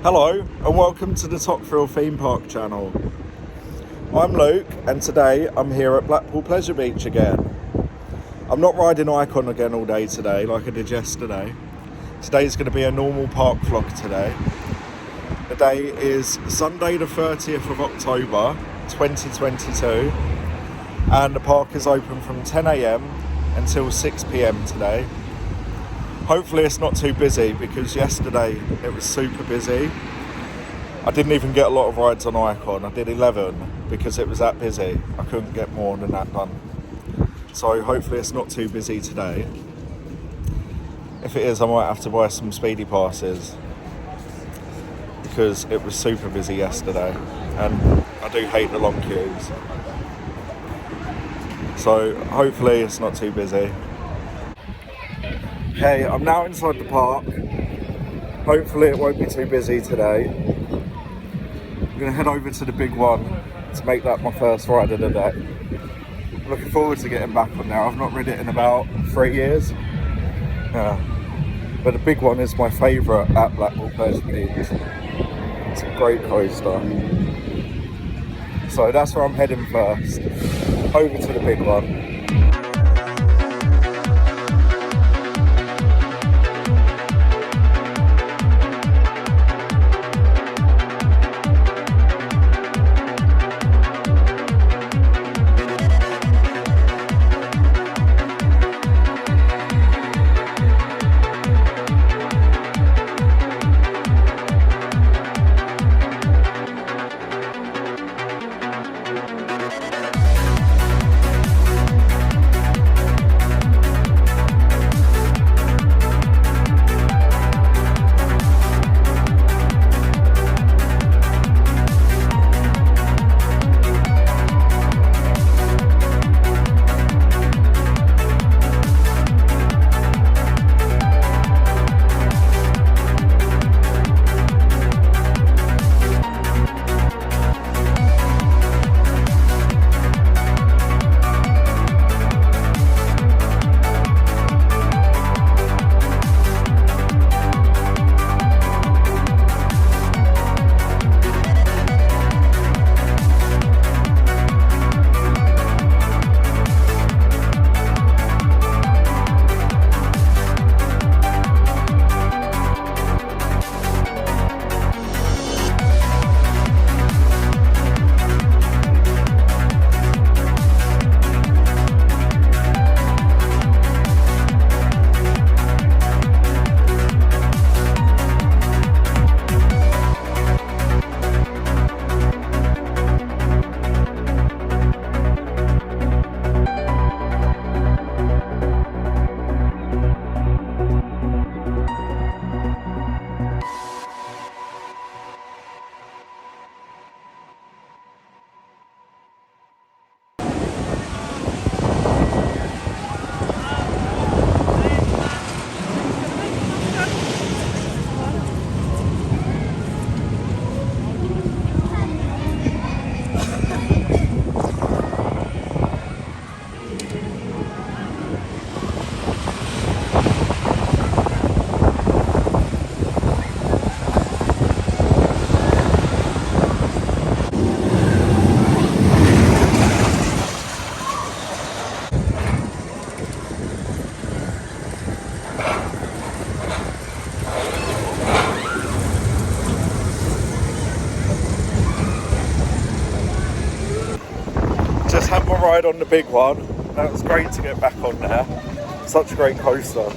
Hello and welcome to the Top Thrill Theme Park channel. I'm Luke and today I'm here at Blackpool Pleasure Beach again. I'm not riding Icon again all day today like I did yesterday. Today's going to be a normal park vlog today. The day is Sunday the 30th of October 2022 and the park is open from 10 AM until 6 PM today. Hopefully it's not too busy because yesterday it was super busy. I didn't even get a lot of rides on Icon. I did 11 because it was that busy. I couldn't get more than that done. So hopefully it's not too busy today. If it is, I might have to buy some speedy passes because it was super busy yesterday and I do hate the long queues. So hopefully it's not too busy. Okay, I'm now inside the park. Hopefully it won't be too busy today. I'm going to head over to the big one to make that my first ride of the day. I'm looking forward to getting back on there. I've not ridden it in about 3 years. Yeah. But the big one is my favourite at Blackpool Pleasure Beach. It's a great coaster. So that's where I'm heading first. Over to the big one. Just had my ride on the big one. That was great to get back on there. Such a great coaster.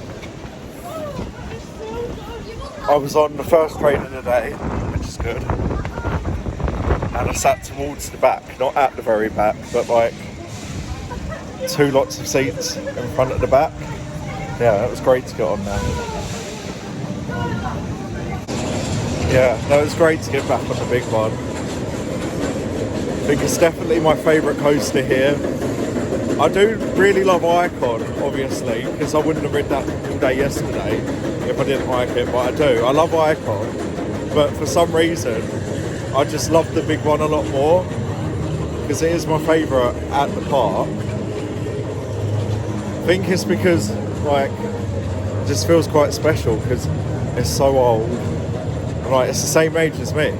I was on the first train of the day, which is good. And I sat towards the back, not at the very back, but like 2 lots of seats in front of the back. Yeah, it was great to get on there. Yeah, no, it was great to get back on the big one. I think it's definitely my favourite coaster here. I do really love Icon, obviously, because I wouldn't have ridden that all day yesterday if I didn't like it, but I do. I love Icon, but for some reason, I just love the big one a lot more, because it is my favourite at the park. I think it's because, like, it just feels quite special, because it's so old. And like, it's the same age as me,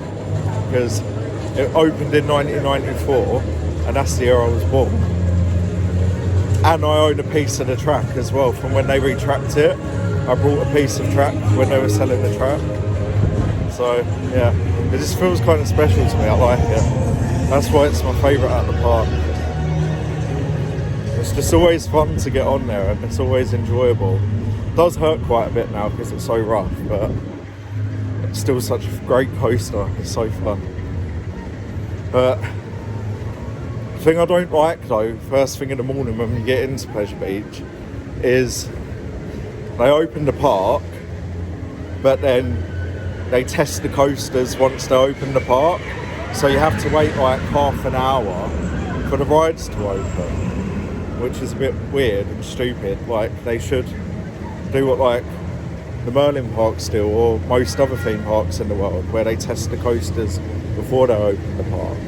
because it opened in 1994, and that's the year I was born. And I own a piece of the track as well from when they retracked it. I bought a piece of track when they were selling the track. So yeah, it just feels kind of special to me. I like it. That's why it's my favourite at the park. It's just always fun to get on there, and it's always enjoyable. It does hurt quite a bit now because it's so rough, but it's still such a great coaster. It's so fun. But the thing I don't like though, first thing in the morning when we get into Pleasure Beach, is they open the park, but then they test the coasters once they open the park. So you have to wait like half an hour for the rides to open, which is a bit weird and stupid. Like, they should do what like the Merlin parks do, or most other theme parks in the world, where they test the coasters before they open the park.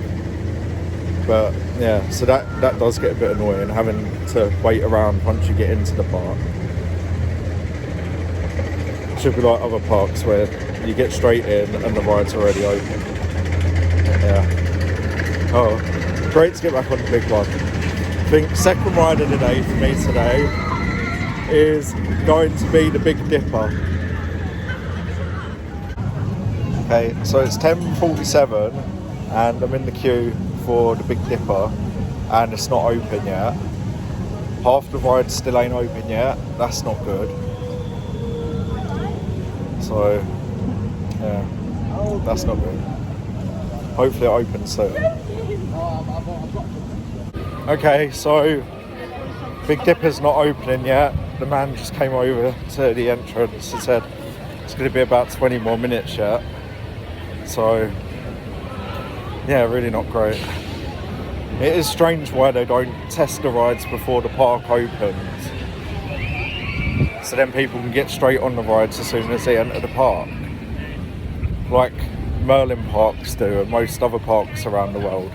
But yeah, so that does get a bit annoying, having to wait around once you get into the park. It should be like other parks where you get straight in and the ride's already open. Yeah. Oh, great to get back on the big one. I think second ride of the day for me today is going to be the Big Dipper. Okay, so it's 10:47 and I'm in the queue for the Big Dipper, and it's not open yet. Half the ride still ain't open yet. That's not good. So yeah, that's not good. Hopefully it opens soon. Okay, so Big Dipper's not opening yet. The man just came over to the entrance and said it's going to be about 20 more minutes yet. So yeah, really not great. It is strange why they don't test the rides before the park opens, so then people can get straight on the rides as soon as they enter the park, like Merlin parks do, and most other parks around the world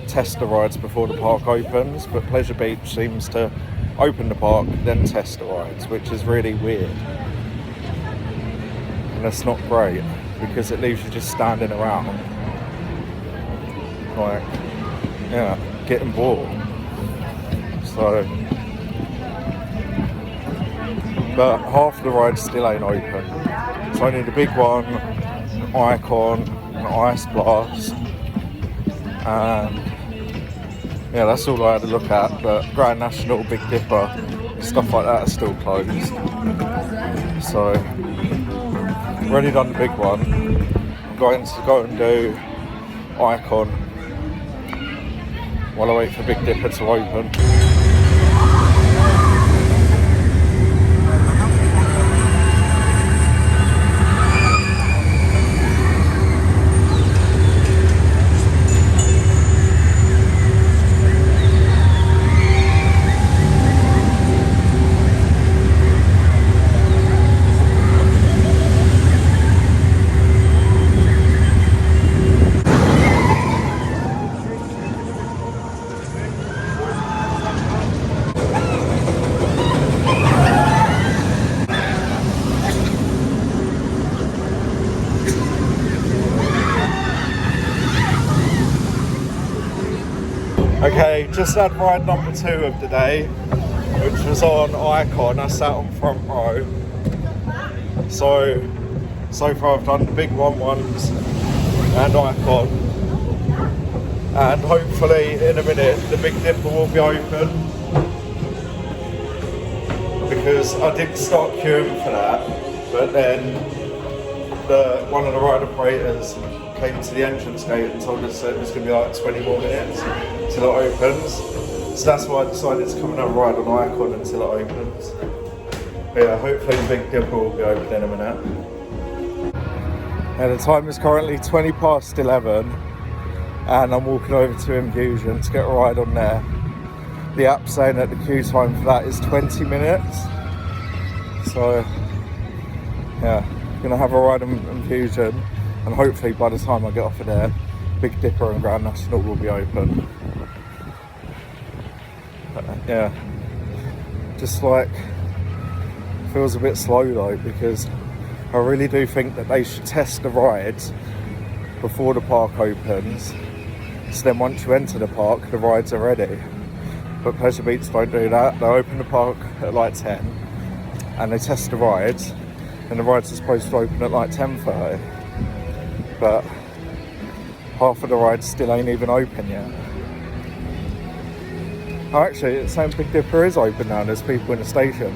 test the rides before the park opens. But Pleasure Beach seems to open the park, then test the rides, which is really weird. And that's not great, because it leaves you just standing around, like, yeah, getting bored. So, but half the rides still ain't open. It's only the big one, Icon, and Ice Blast, and yeah, that's all I had to look at. But Grand National, Big Dipper, stuff like that are still closed. So, already done the big one. I'm going to go and do Icon while I wait for Big Dipper to open. Okay, just had ride number 2 of the day, which was on Icon. I sat on front row. So far I've done the big one once and Icon. And hopefully in a minute the Big Dipper will be open, because I did start queuing for that, but then one of the ride operators came to the entrance gate and told us that it was going to be like 20 more minutes till it opens. So that's why I decided to come and have a ride on Icon until it opens. But yeah, hopefully the Big Dipper will be open in a minute. And the time is currently 20 past 11 and I'm walking over to Infusion to get a ride on there. The app's saying that the queue time for that is 20 minutes. So yeah, I'm going to have a ride on Infusion, and hopefully by the time I get off of there, Big Dipper and Grand National will be open. Yeah, just like, feels a bit slow though, because I really do think that they should test the rides before the park opens. So then once you enter the park, the rides are ready. But Pleasure Beach don't do that. They open the park at like 10 and they test the rides, and the rides are supposed to open at like 10:30. But half of the rides still ain't even open yet. Oh, actually, it's saying Big Dipper is open now and there's people in the station.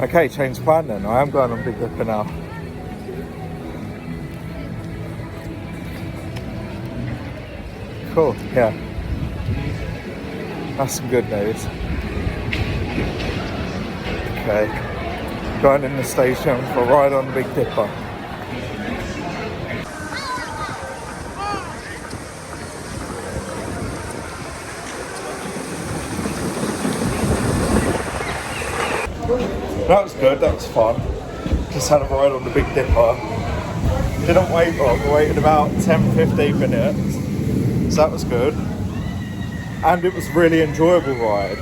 Okay, change plan then. I am going on Big Dipper now. Cool, yeah. That's some good news. Okay, going in the station for a ride on Big Dipper. That was good, that was fun. Just had a ride on the Big Dipper. Didn't wait long, we waited about 10-15 minutes. So that was good. And it was a really enjoyable ride.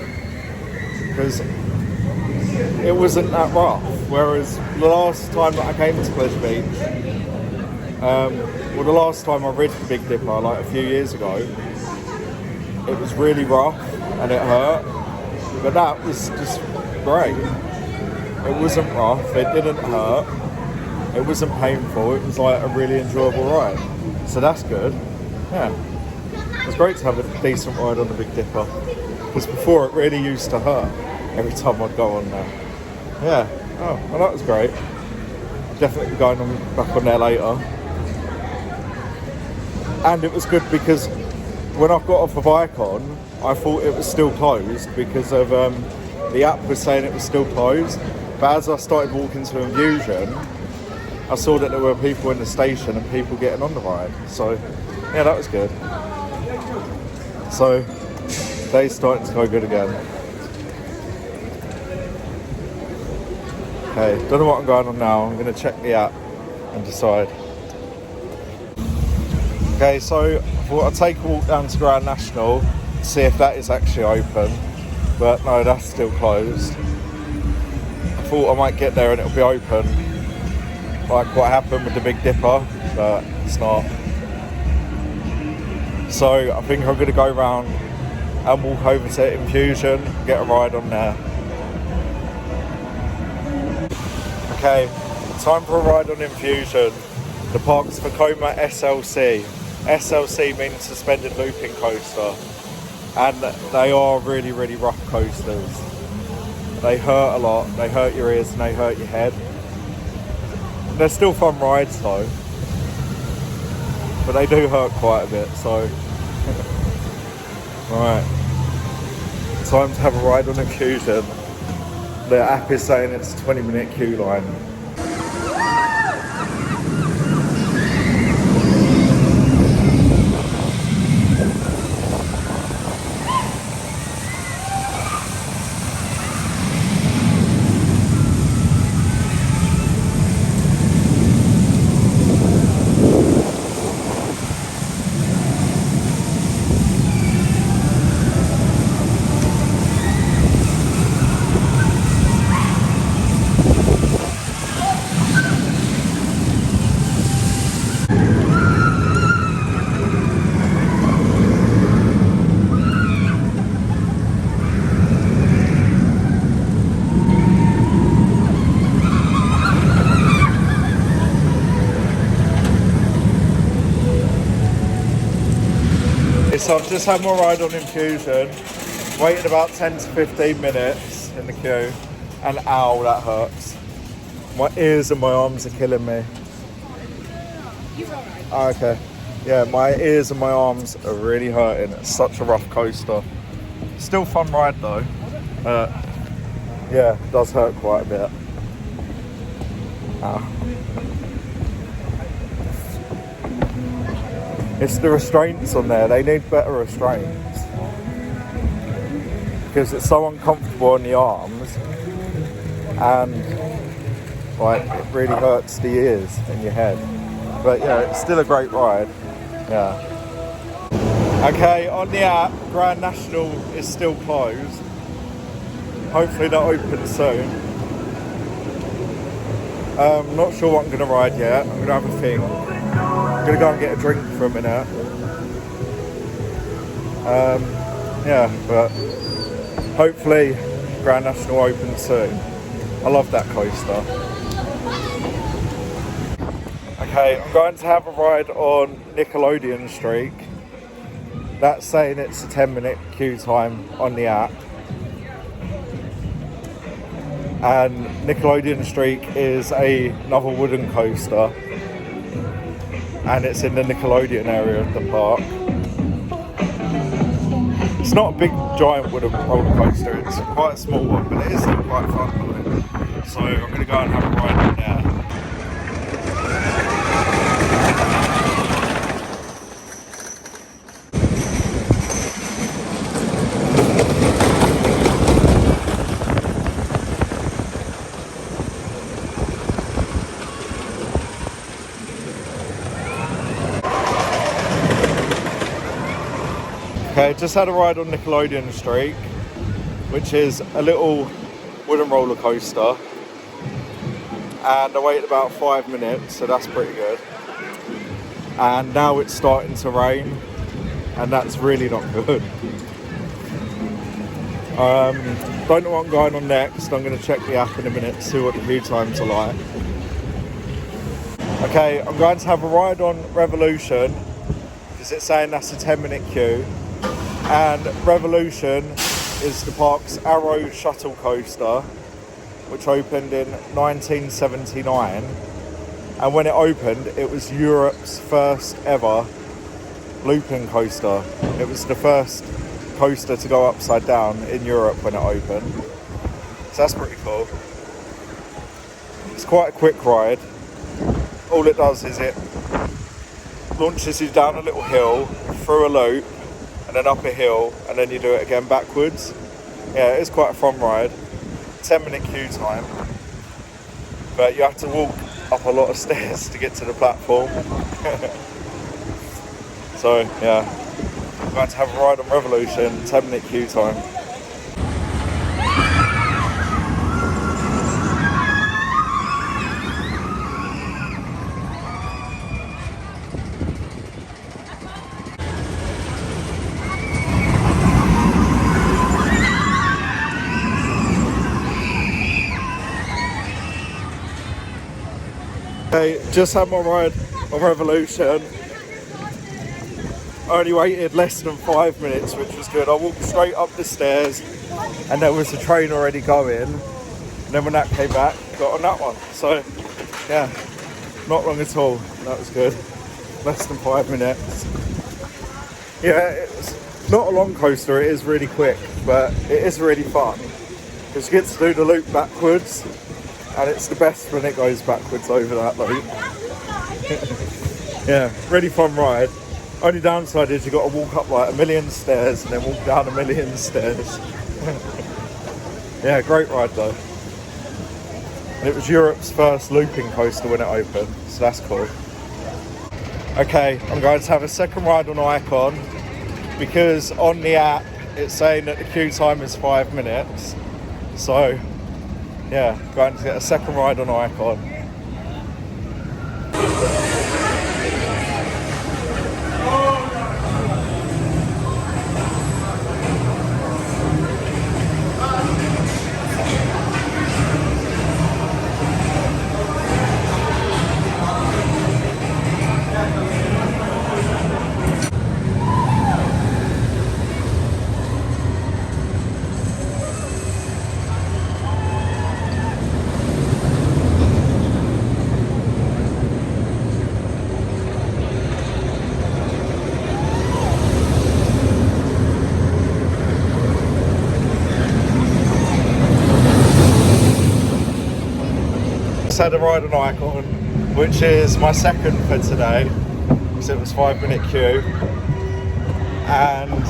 Because it wasn't that rough. Whereas the last time that I came to Pleasure Beach, the last time I rid the Big Dipper, like a few years ago, it was really rough and it hurt. But that was just great. It wasn't rough, it didn't hurt, it wasn't painful, it was like a really enjoyable ride. So that's good, yeah. It was great to have a decent ride on the Big Dipper, because before it really used to hurt every time I'd go on there. Yeah, oh, well that was great. Definitely going back on there later. And it was good because when I got off of Icon, I thought it was still closed because of the app was saying it was still closed. But as I started walking to Infusion, I saw that there were people in the station and people getting on the ride. So, yeah, that was good. So, day's starting to go good again. Okay, don't know what I'm going on now. I'm going to check the app and decide. Okay, so I thought I'd take a walk down to Grand National to see if that is actually open. But no, that's still closed. I thought I might get there and it'll be open, like what happened with the Big Dipper, but it's not. So I think I'm going to go around and walk over to Infusion, get a ride on there. Okay, time for a ride on Infusion. The park's Vekoma SLC. SLC means suspended looping coaster. And they are really, really rough coasters. They hurt a lot, they hurt your ears and they hurt your head. They're still fun rides though. But they do hurt quite a bit, so. Right. Time to have a ride on Infusion. The app is saying it's a 20-minute queue line. So I've just had my ride on Infusion, waited about 10 to 15 minutes in the queue, and ow, that hurts. My ears and my arms are killing me. Oh, okay. Yeah, my ears and my arms are really hurting. It's such a rough coaster. Still fun ride though. Yeah, it does hurt quite a bit. Ow. It's the restraints on there, they need better restraints. Because it's so uncomfortable on the arms and like it really hurts the ears and your head. But yeah, it's still a great ride. Yeah. Okay, on the app, Grand National is still closed. Hopefully that opens soon. Not sure what I'm going to ride yet. I'm going to have a think. I'm going to go and get a drink for a minute. Yeah, but hopefully Grand National opens soon. I love that coaster. Okay, I'm going to have a ride on Nickelodeon Streak. That's saying it's a 10-minute queue time on the app. And Nickelodeon Streak is another wooden coaster. And it's in the Nickelodeon area of the park. It's not a big giant wooden roller coaster, it's quite a small one, but it is still quite fun though. So I'm going to go and have a ride on there. Okay, just had a ride on Nickelodeon Streak, which is a little wooden roller coaster, and I waited about 5 minutes, so that's pretty good. And now it's starting to rain, and that's really not good. Don't know what I'm going on next. I'm going to check the app in a minute to see what the queue times are like. Okay, I'm going to have a ride on Revolution, because it's saying that's a 10-minute queue. And Revolution is the park's Arrow shuttle coaster, which opened in 1979. And when it opened, it was Europe's first ever looping coaster. It was the first coaster to go upside down in Europe when it opened. So that's pretty cool. It's quite a quick ride. All it does is it launches you down a little hill, through a loop, and then up a hill, and then you do it again backwards. Yeah, it is quite a fun ride. 10-minute queue time, but you have to walk up a lot of stairs to get to the platform. So yeah, I'm going to have a ride on Revolution, 10-minute queue time. Okay, just had my ride on Revolution. I only waited less than 5 minutes, which was good. I walked straight up the stairs and there was a train already going. And then when that came back, got on that one. So yeah, not long at all. That was good. Less than 5 minutes. Yeah, it's not a long coaster, it is really quick, but it is really fun. Because you get to do the loop backwards. And it's the best when it goes backwards over that loop. Yeah, really fun ride. Only downside is you've got to walk up like a million stairs and then walk down a million stairs. Yeah, great ride though. And it was Europe's first looping coaster when it opened, so that's cool. Okay, I'm going to have a second ride on Icon, because on the app it's saying that the queue time is 5 minutes. So yeah, going to get a second ride on Icon. Just had a ride on Icon, which is my second for today, because it was 5 minute queue, and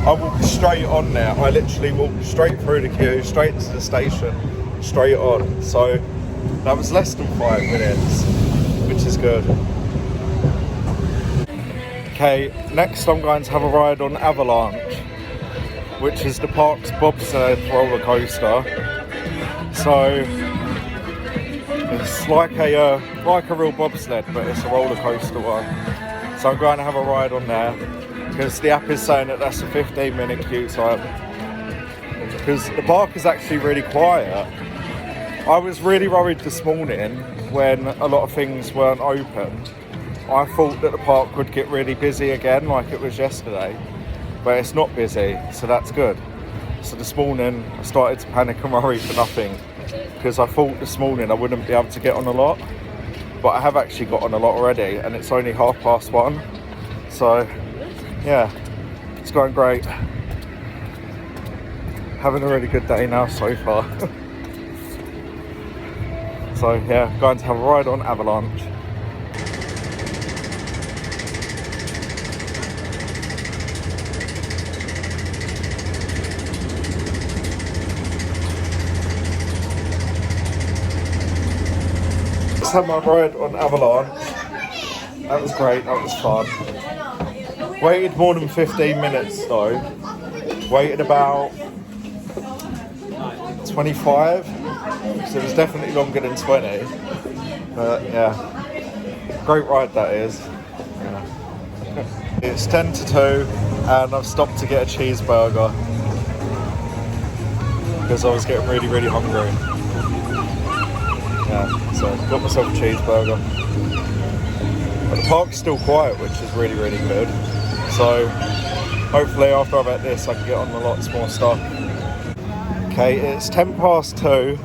I walked straight on there. I literally walked straight through the queue, straight into the station, straight on. So that was less than 5 minutes, which is good. Okay, next I'm going to have a ride on Avalanche, which is the park's bobsled roller coaster. So It's like a real bobsled, but it's a roller coaster one. So I'm going to have a ride on there because the app is saying that that's a 15-minute queue time. Because the park is actually really quiet. I was really worried this morning when a lot of things weren't open. I thought that the park would get really busy again like it was yesterday, but it's not busy, so that's good. So this morning I started to panic and worry for nothing, because I thought this morning I wouldn't be able to get on a lot, but I have actually got on a lot already, and it's only 1:30. So yeah, it's going great. Having a really good day now so far. So yeah, going to have a ride on Avalanche. Just had my ride on Avalanche. That was great, that was fun. Waited more than 15 minutes though. Waited about 25, so it was definitely longer than 20. But yeah, great ride that is. Yeah. It's 10 to 2 and I've stopped to get a cheeseburger because I was getting really, really hungry. Yeah, so got myself a cheeseburger. But the park's still quiet, which is really, really good. So hopefully after I've had this I can get on a lots more stuff. Okay, it's 2:10.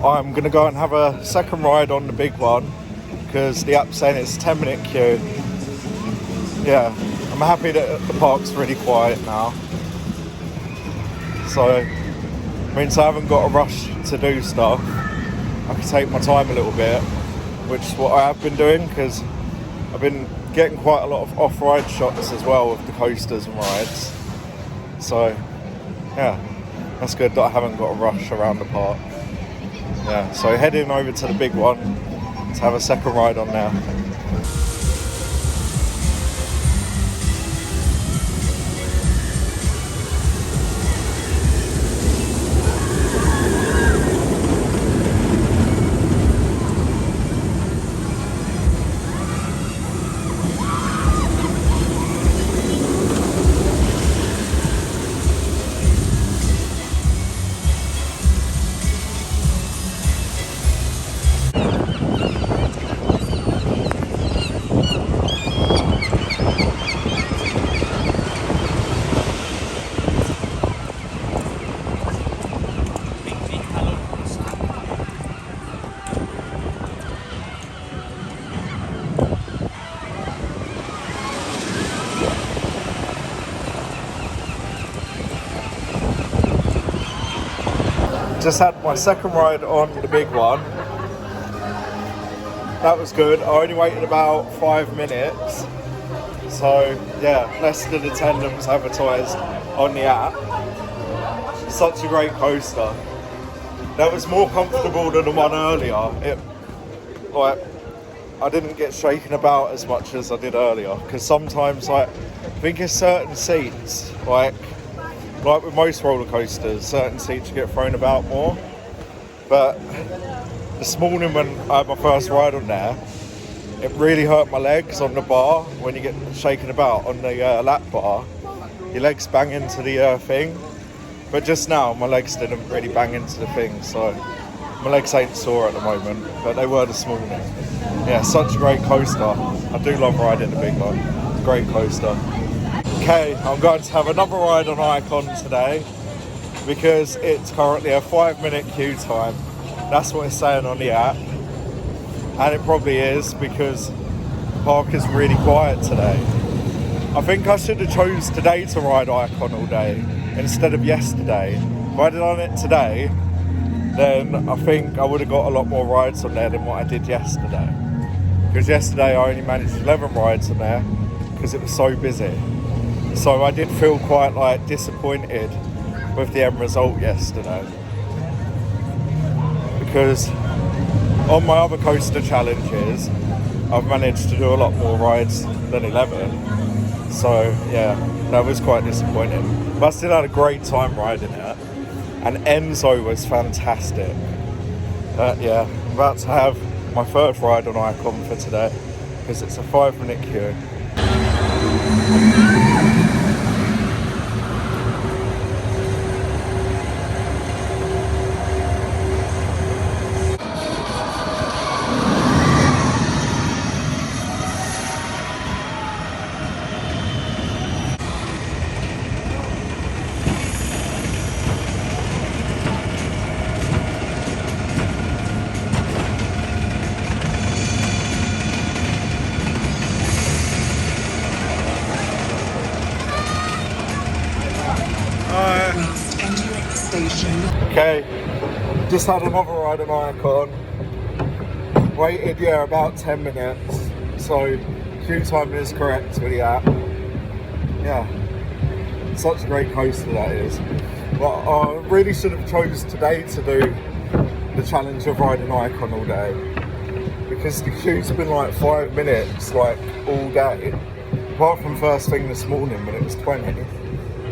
I'm going to go and have a second ride on the big one because the app's saying it's a 10-minute queue. Yeah, I'm happy that the park's really quiet now. So it means I haven't got a rush to do stuff. I can take my time a little bit, which is what I have been doing because I've been getting quite a lot of off-ride shots as well with the coasters and rides. So yeah, that's good that I haven't got a rush around the park. Yeah, so heading over to the big one to have a second ride on there. Just had my second ride on the big one. That was good. I only waited about 5 minutes. So yeah, less than the 10 that was advertised on the app. Such a great coaster. That was more comfortable than the one earlier. I didn't get shaken about as much as I did earlier, because sometimes I think it's certain seats, like with most roller coasters, certain seats get thrown about more. But this morning when I had my first ride on there, it really hurt my legs on the bar when you get shaken about on the lap bar. Your legs bang into the thing. But just now my legs didn't really bang into the thing, so my legs ain't sore at the moment, but they were this morning. Yeah, such a great coaster. I do love riding the big one. Great coaster. Okay, I'm going to have another ride on Icon today because it's currently a 5-minute queue time. That's what it's saying on the app. And it probably is because the park is really quiet today. I think I should have chose today to ride Icon all day instead of yesterday. If I'd done it today, then I think I would have got a lot more rides on there than what I did yesterday. Because yesterday I only managed 11 rides on there because it was so busy. So I did feel quite disappointed with the end result yesterday. Because on my other coaster challenges, I've managed to do a lot more rides than 11. So yeah, that was quite disappointing. But I still had a great time riding it. And Enzo was fantastic. Yeah, I'm about to have my third ride on Icon for today because it's a 5-minute queue. Okay, just had another ride on Icon. Waited, about 10 minutes. So, queue time is correct with the app. Yeah, such a great coaster that is. But I really should have chose today to do the challenge of riding Icon all day. Because the queue's been like 5 minutes, like all day. Apart from first thing this morning when it was 20.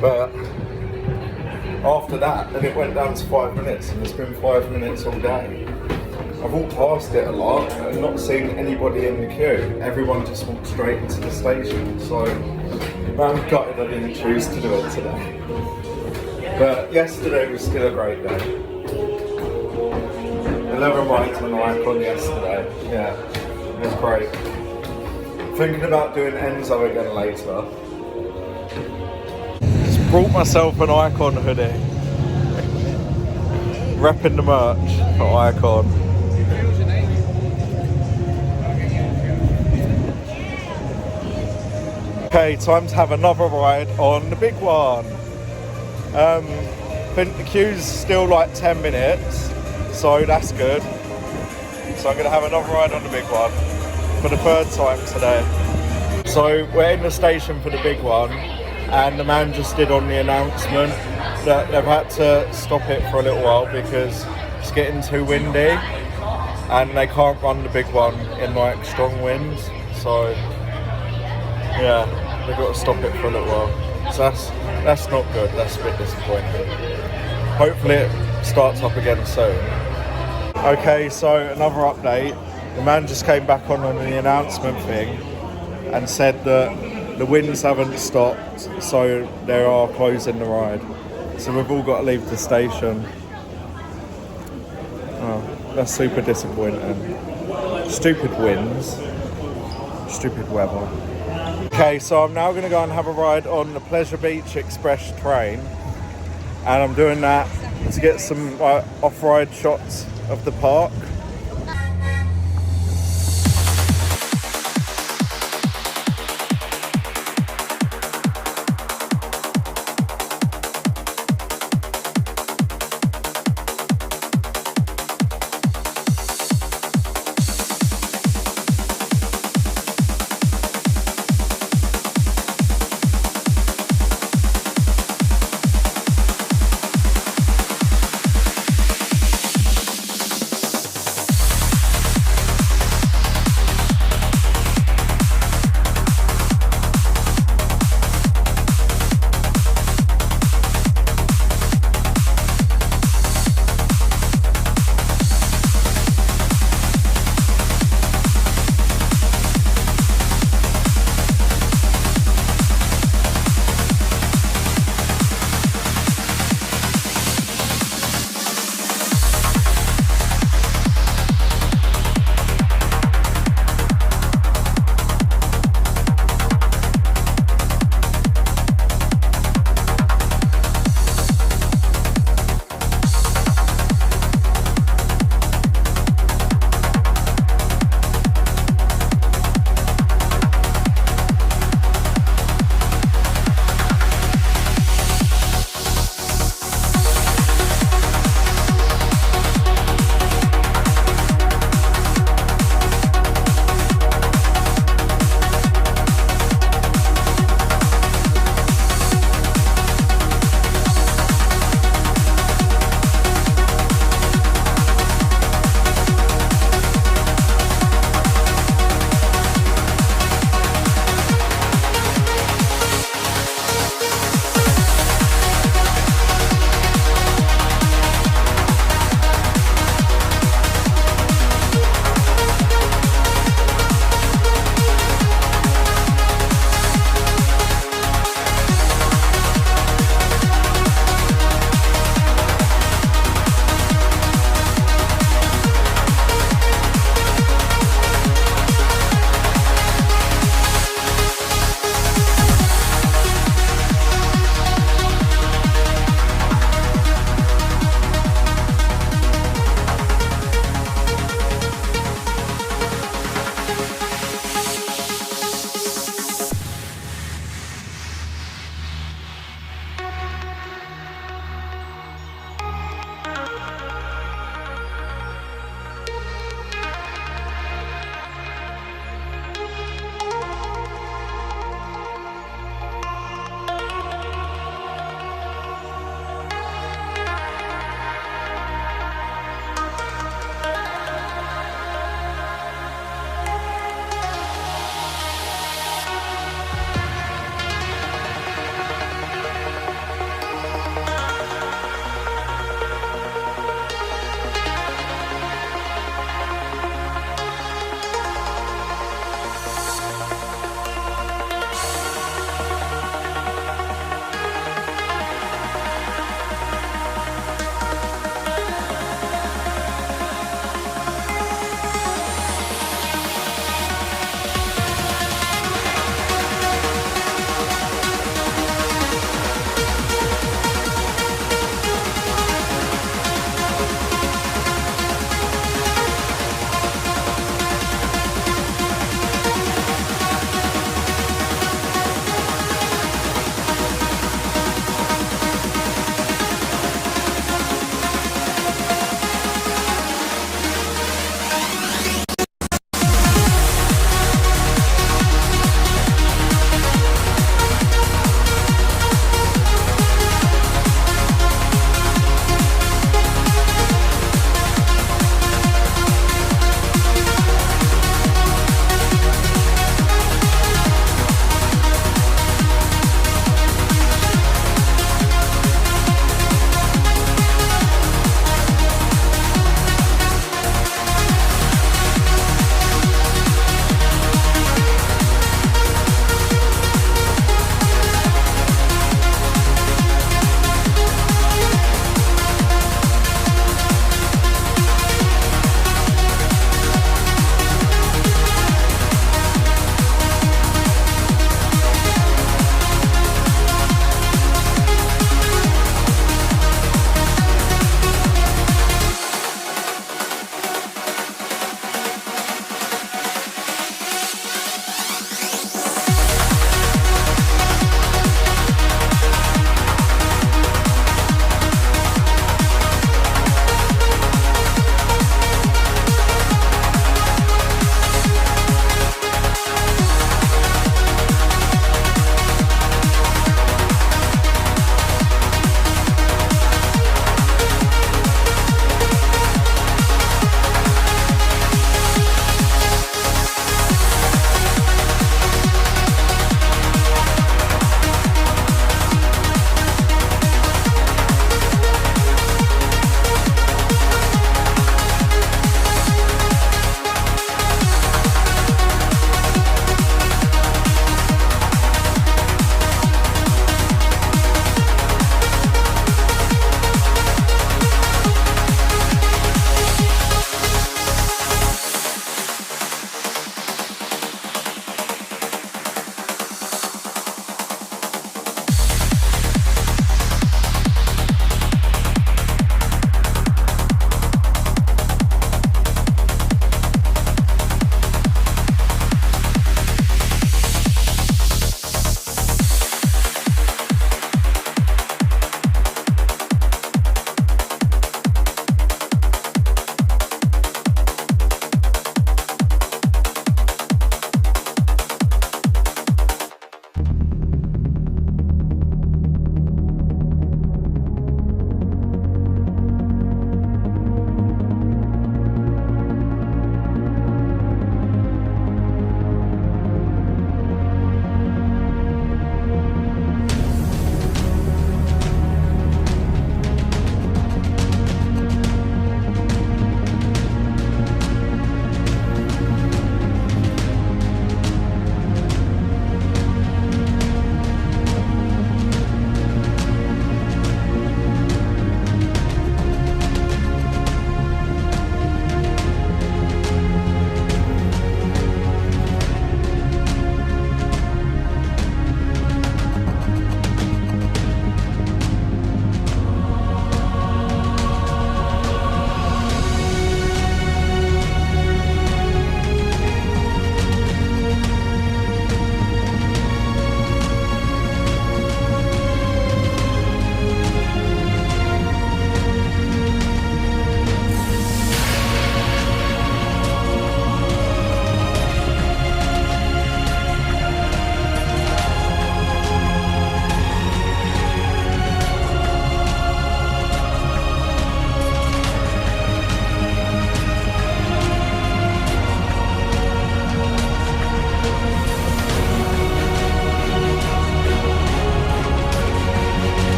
But after that, then it went down to 5 minutes, and it's been 5 minutes all day. I've walked past it a lot and not seen anybody in the queue. Everyone just walked straight into the station. So I'm gutted I didn't choose to do it today. But yesterday was still a great day. 11 rides on Icon yesterday. Yeah, it was great. Thinking about doing Enzo again later. Brought myself an Icon hoodie. Repping the merch for Icon. Okay, time to have another ride on the big one. I think the queue's still like 10 minutes, so that's good. So I'm going to have another ride on the big one for the third time today. So we're in the station for the big one. And the man just did on the announcement that they've had to stop it for a little while because it's getting too windy and they can't run the big one in like strong winds. So yeah, they've got to stop it for a little while. So that's not good. That's a bit disappointing. Hopefully it starts up again soon. Okay, so another update. The man just came back on the announcement thing and said that the winds haven't stopped, so they are closing the ride. So we've all got to leave the station. Oh, that's super disappointing. Stupid winds. Stupid weather. Okay, so I'm now going to go and have a ride on the Pleasure Beach Express train. And I'm doing that to get some off-ride shots of the park.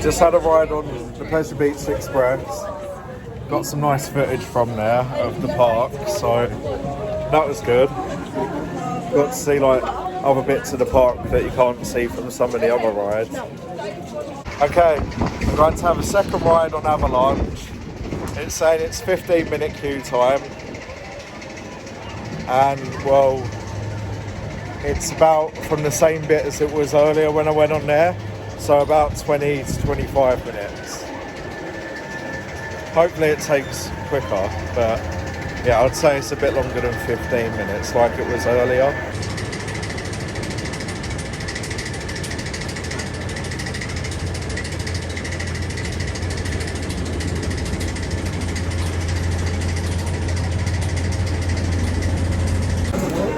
Just had a ride on the Pleasure Beach Express. Got some nice footage from there of the park, so that was good. Got to see like other bits of the park that you can't see from some of the other rides. Okay, I'm going to have a second ride on Avalanche. It's saying it's 15-minute queue time, and well, it's about from the same bit as it was earlier when I went on there, so about 20 to 25 minutes. Hopefully it takes quicker, but yeah, I'd say it's a bit longer than 15 minutes like it was earlier.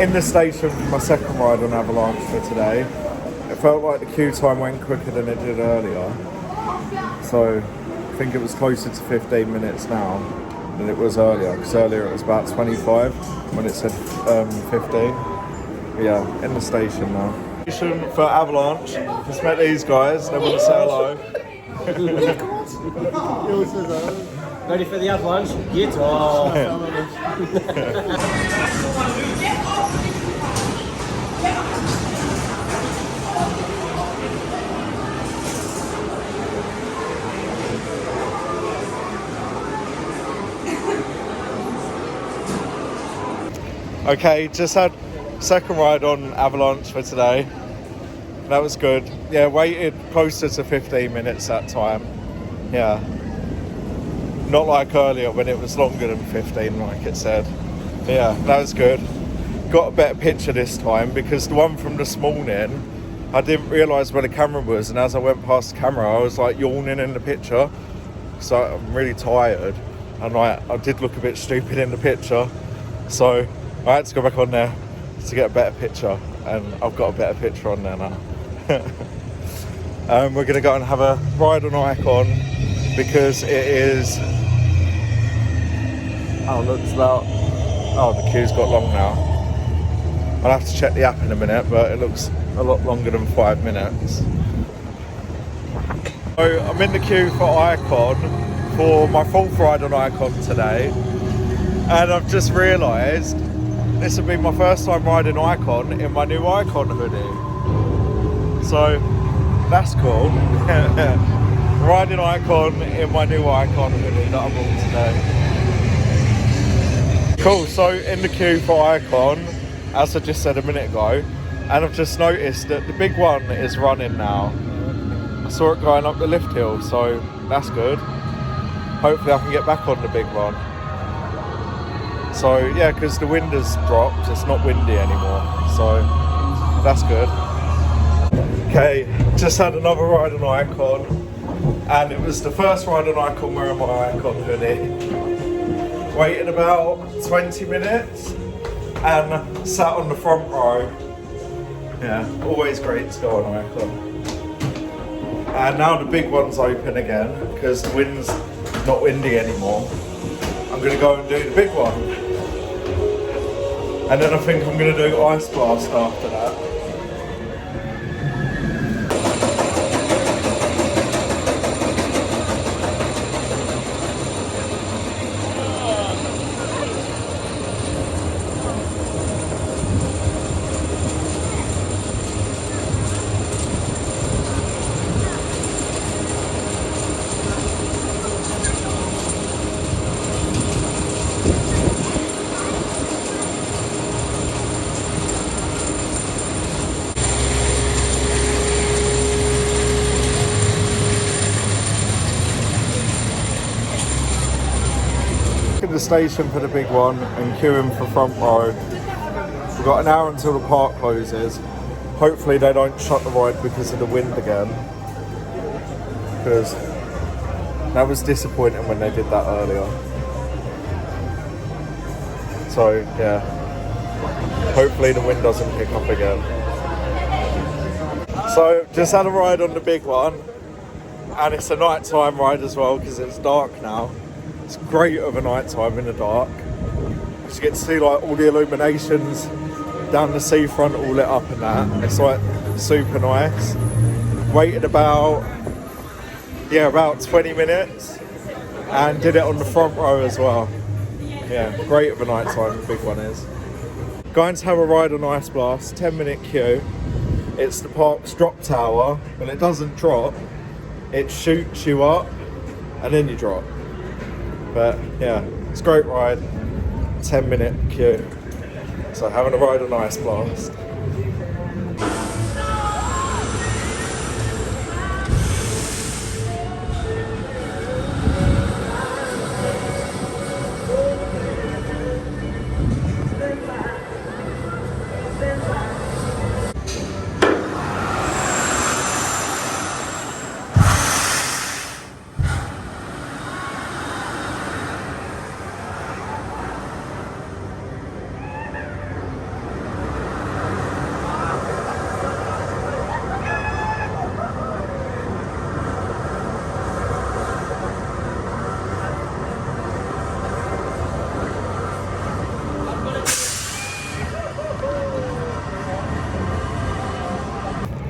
In the station for my second ride on Avalanche for today, it felt like the queue time went quicker than it did earlier. So I think it was closer to 15 minutes now than it was earlier, because earlier it was about 25 when it said 15. But yeah, in the station now. Station for Avalanche, just met these guys, they want to say hello. Ready for the Avalanche? Get off! Okay, just had second ride on Avalanche for today. That was good. Yeah, waited closer to 15 minutes that time. Yeah. Not like earlier when it was longer than 15 like it said. Yeah, that was good. Got a better picture this time because the one from this morning, I didn't realise where the camera was, and as I went past the camera I was like yawning in the picture. So I'm really tired, and I did look a bit stupid in the picture. So I had to go back on there to get a better picture, and I've got a better picture on there now. We're going to go and have a ride on Icon because it is... Oh, look, it's about... Oh, the queue's got long now. I'll have to check the app in a minute, but it looks a lot longer than 5 minutes. So I'm in the queue for Icon for my fourth ride on Icon today, and I've just realised this will be my first time riding Icon in my new Icon hoodie. So that's cool. Riding Icon in my new Icon hoodie that I bought today. Cool, so in the queue for Icon, as I just said a minute ago, and I've just noticed that the big one is running now. I saw it going up the lift hill, so that's good. Hopefully I can get back on the big one. So yeah, because the wind has dropped, it's not windy anymore, so that's good. Okay, just had another ride on Icon, and it was the first ride on Icon wearing my Icon hoodie. Waited about 20 minutes and sat on the front row. Yeah, always great to go on Icon. And now the big one's open again because the wind's not windy anymore. I'm going to go and do the big one. And then I think I'm going to do Ice Blast after that. The station for the big one and queuing for front row. We've got an hour until the park closes. Hopefully they don't shut the ride because of the wind again, because that was disappointing when they did that earlier. So yeah, hopefully the wind doesn't pick up again. So just had a ride on the big one, and it's a nighttime ride as well because it's dark now. It's great of a night time in the dark. You get to see like all the illuminations down the seafront all lit up and that. It's like super nice. Waited about yeah, about 20 minutes, and did it on the front row as well. Yeah, great of a night time, the big one is. Going to have a ride on Ice Blast, 10-minute queue. It's the park's drop tower, but it doesn't drop. It shoots you up, and then you drop. But yeah, it's a great ride, 10-minute queue. So having a ride on Ice Blast.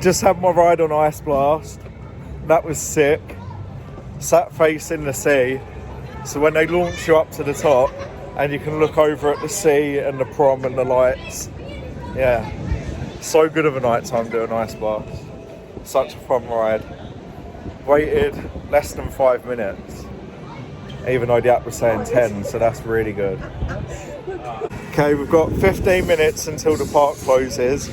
Just had my ride on Ice Blast. That was sick. Sat facing the sea. So when they launch you up to the top and you can look over at the sea and the prom and the lights. Yeah. So good of a night time doing Ice Blast. Such a fun ride. Waited less than 5 minutes. Even though the app was saying 10, so that's really good. Okay, we've got 15 minutes until the park closes.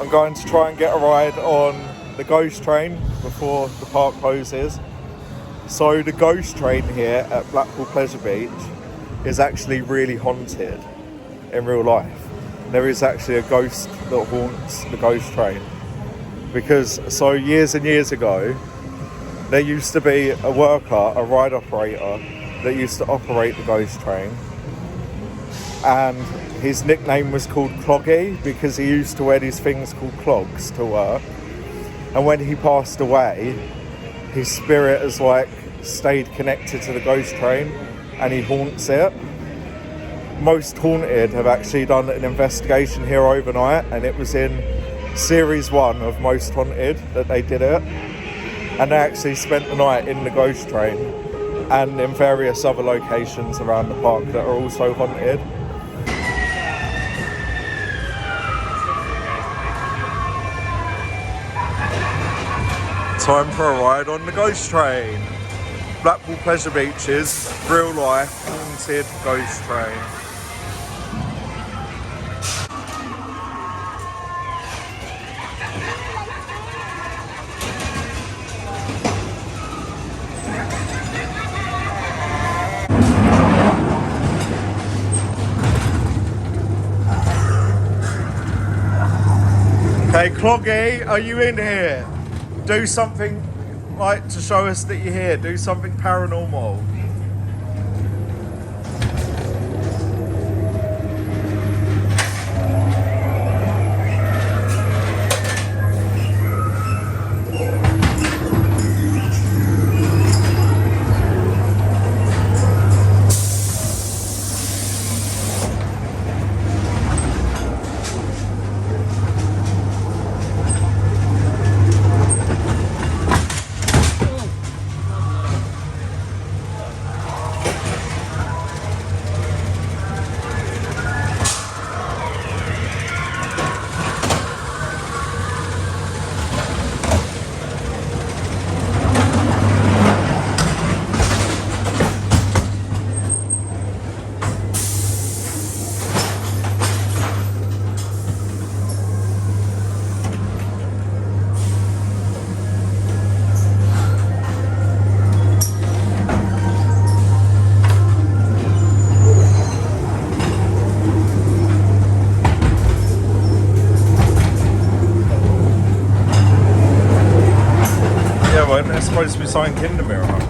I'm going to try and get a ride on the ghost train before the park closes. So the ghost train here at Blackpool Pleasure Beach is actually really haunted in real life. There is actually a ghost that haunts the ghost train. Because so years and years ago, there used to be a worker, a ride operator, that used to operate the ghost train. And his nickname was called Cloggy because he used to wear these things called clogs to work. And when he passed away, his spirit has like stayed connected to the ghost train and he haunts it. Most Haunted have actually done an investigation here overnight, and it was in series 1 of Most Haunted that they did it. And they actually spent the night in the ghost train and in various other locations around the park that are also haunted. Time for a ride on the ghost train. Blackpool Pleasure Beach's real life haunted ghost train. Okay, Cloggy, are you in here? Do something like to show us that you're here. Do something paranormal. Well, it's supposed to be signed Kinder Mirror.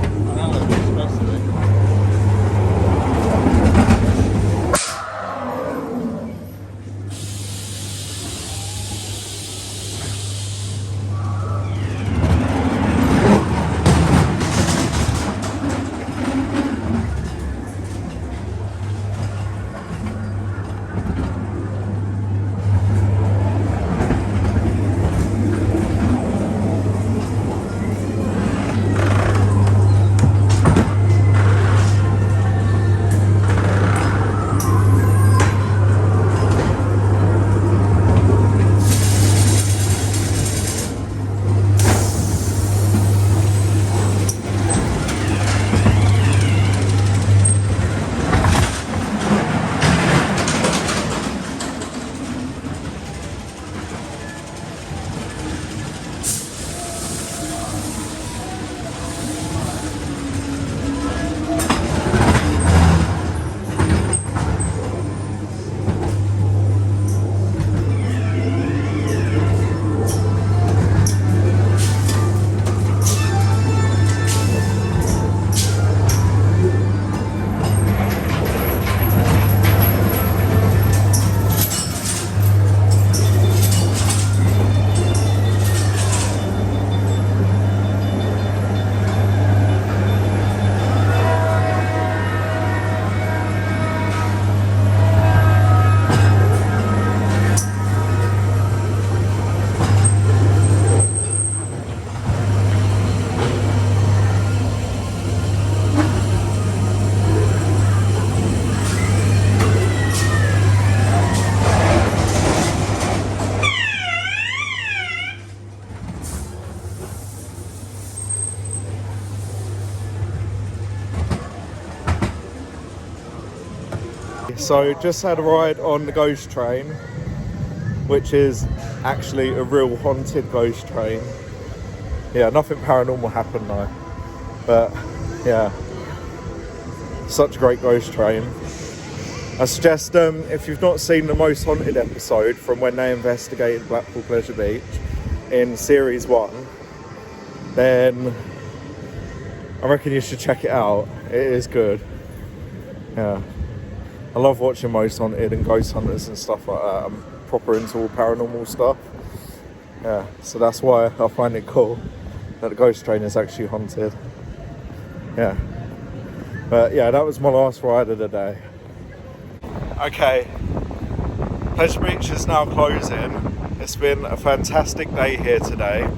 So just had a ride on the ghost train, which is actually a real haunted ghost train. Yeah, nothing paranormal happened though, but yeah, such a great ghost train. I suggest if you've not seen the Most Haunted episode from when they investigated Blackpool Pleasure Beach in series 1, then I reckon you should check it out. It is good. Yeah, I love watching Most Haunted and ghost hunters and stuff like that. I'm proper into all paranormal stuff. Yeah, so that's why I find it cool that the ghost train is actually haunted. Yeah, but yeah, that was my last ride of the day. Okay, Pleasure Beach is now closing. It's been a fantastic day here today.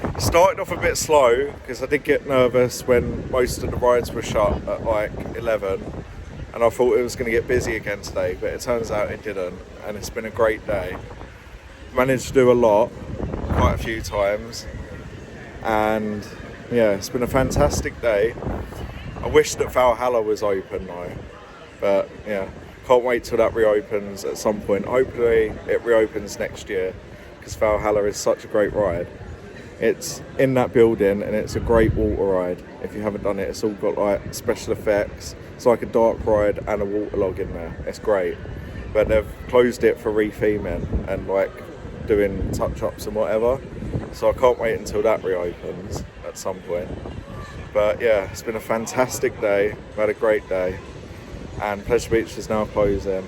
It started off a bit slow because I did get nervous when most of the rides were shut at like 11, and I thought it was going to get busy again today, but it turns out it didn't, and it's been a great day. Managed to do a lot, quite a few times, and yeah, it's been a fantastic day. I wish that Valhalla was open though, but yeah, can't wait till that reopens at some point. Hopefully it reopens next year, because Valhalla is such a great ride. It's in that building and it's a great water ride. If you haven't done it, it's all got like special effects. It's like a dark ride and a water log in there. It's great, but they've closed it for retheming and like doing touch-ups and whatever, so I can't wait until that reopens at some point. But yeah, it's been a fantastic day. I've had a great day, and Pleasure Beach is now closing.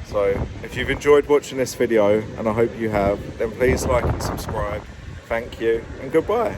So if you've enjoyed watching this video, and I hope you have, then please like and subscribe. Thank you and goodbye.